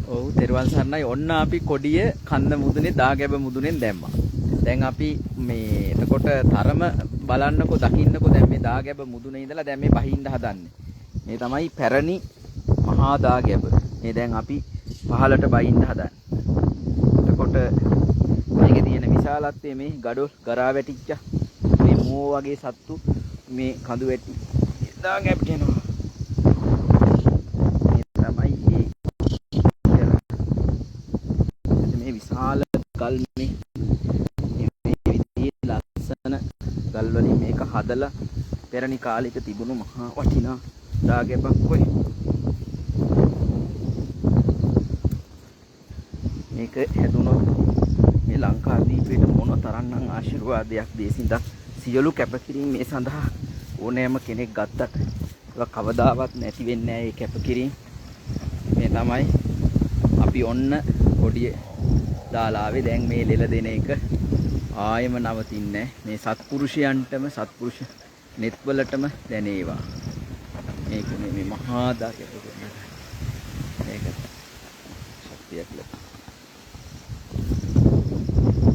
ඔව් තෙරුවන් සරණයි. ඔන්න අපි කොඩිය කන්ද මුදුනේ දාගැබ මුදුනෙන් දැම්මා. දැන් අපි මේ එතකොට තරම බලන්නකෝ දකින්නකෝ දැන් මේ දාගැබ මුදුනේ ඉඳලා දැන් මේ බහින්න හදන්නේ. මේ තමයි පැරණි මහා දාගැබ. මේ දැන් අපි පහලට බහින්න හදන්නේ. එතකොට මේකේ තියෙන විශාලත්වය මේ ගඩොල් ගරා වැටිච්ච මේ මෝ වගේ සත්තු මේ කඳු වැටි දාගැබ කියනවා. විශාල ගල් මේ විදිහේ ලස්සන ගල් වලින් මේක හදලා පෙරණි කාලෙක තිබුණු මහා වටිනා දාගැබක් කොයි මේක හැදුනොත් මේ ලංකාදීපයට මොන තරම්නම් ආශිර්වාදයක් දේසින්දා සියලු කැපකිරීම මේ සඳහා ඕනෑම කෙනෙක් ගත්තට ඒක කවදාවත් නැති වෙන්නේ නැහැ. ඒ කැපකිරීම මේ තමයි අපි ඔන්න කොඩිය දාලා ආවේ. දැන් මේ ලෙල දෙන එක ආයෙම නවතින්නේ මේ සත්පුරුෂයන්ටම සත්පුරුෂ netවලටම දැනේවා. මේක මේ මහා දාගැබ මේක ශක්තියක් ලැබෙනවා.